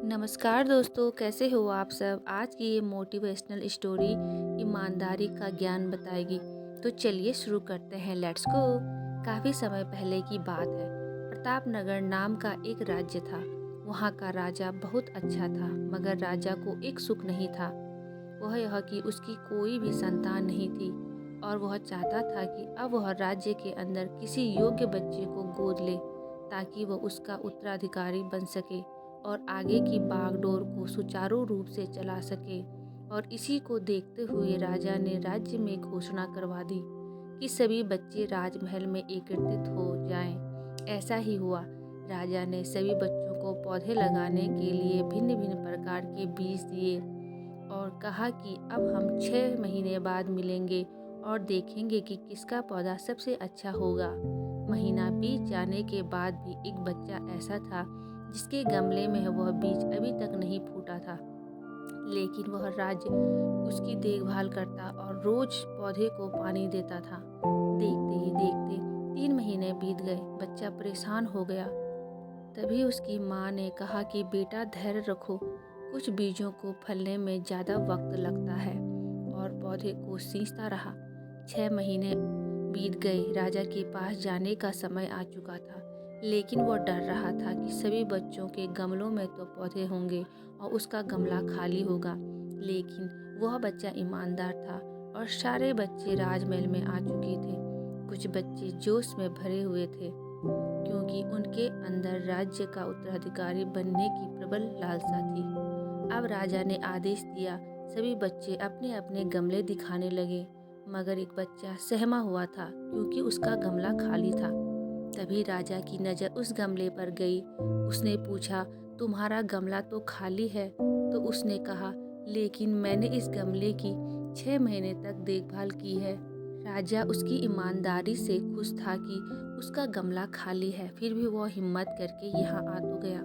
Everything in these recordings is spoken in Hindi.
नमस्कार दोस्तों, कैसे हो आप सब। आज की ये मोटिवेशनल स्टोरी ईमानदारी का ज्ञान बताएगी। तो चलिए शुरू करते हैं, लेट्स गो। काफ़ी समय पहले की बात है। प्रतापनगर नाम का एक राज्य था। वहाँ का राजा बहुत अच्छा था, मगर राजा को एक सुख नहीं था। वह यह कि उसकी कोई भी संतान नहीं थी और वह चाहता था कि अब वह राज्य के अंदर किसी योग्य बच्चे को गोद ले, ताकि वह उसका उत्तराधिकारी बन सके और आगे की बागडोर को सुचारू रूप से चला सके। और इसी को देखते हुए राजा ने राज्य में घोषणा करवा दी कि सभी बच्चे राजमहल में एकत्रित हो जाएं। ऐसा ही हुआ। राजा ने सभी बच्चों को पौधे लगाने के लिए भिन्न भिन्न प्रकार के बीज दिए और कहा कि अब हम 6 महीने बाद मिलेंगे और देखेंगे कि किसका पौधा सबसे अच्छा होगा। महीना बीत जाने के बाद भी एक बच्चा ऐसा था जिसके गमले में वह बीज अभी तक नहीं फूटा था, लेकिन वह राज्य उसकी देखभाल करता और रोज पौधे को पानी देता था। देखते ही देखते 3 महीने बीत गए। बच्चा परेशान हो गया। तभी उसकी माँ ने कहा कि बेटा धैर्य रखो, कुछ बीजों को फलने में ज़्यादा वक्त लगता है। और पौधे को सींचता रहा। 6 महीने बीत गए। राजा के पास जाने का समय आ चुका था, लेकिन वह डर रहा था कि सभी बच्चों के गमलों में तो पौधे होंगे और उसका गमला खाली होगा। लेकिन वह बच्चा ईमानदार था और सारे बच्चे राजमहल में आ चुके थे। कुछ बच्चे जोश में भरे हुए थे, क्योंकि उनके अंदर राज्य का उत्तराधिकारी बनने की प्रबल लालसा थी। अब राजा ने आदेश दिया। सभी बच्चे अपने अपने गमले दिखाने लगे, मगर एक बच्चा सहमा हुआ था क्योंकि उसका गमला खाली था। तभी राजा की नज़र उस गमले पर गई। उसने पूछा, तुम्हारा गमला तो खाली है। तो उसने कहा, लेकिन मैंने इस गमले की 6 महीने तक देखभाल की है। राजा उसकी ईमानदारी से खुश था कि उसका गमला खाली है, फिर भी वह हिम्मत करके यहाँ आ तो गया।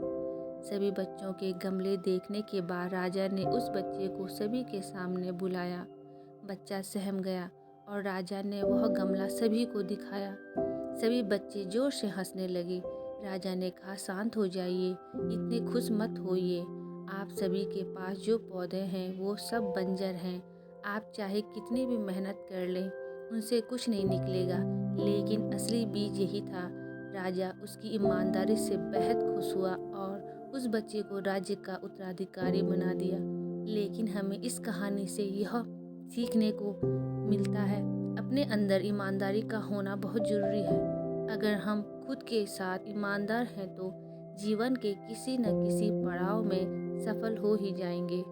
सभी बच्चों के गमले देखने के बाद राजा ने उस बच्चे को सभी के सामने बुलाया। बच्चा सहम गया और राजा ने वह गमला सभी को दिखाया। सभी बच्चे जोर से हंसने लगे। राजा ने कहा, शांत हो जाइए, इतने खुश मत होइए। आप सभी के पास जो पौधे हैं वो सब बंजर हैं। आप चाहे कितनी भी मेहनत कर लें, उनसे कुछ नहीं निकलेगा। लेकिन असली बीज यही था। राजा उसकी ईमानदारी से बेहद खुश हुआ और उस बच्चे को राज्य का उत्तराधिकारी बना दिया। लेकिन हमें इस कहानी से यह सीखने को मिलता है, अपने अंदर ईमानदारी का होना बहुत ज़रूरी है। अगर हम खुद के साथ ईमानदार हैं तो जीवन के किसी न किसी पड़ाव में सफल हो ही जाएंगे।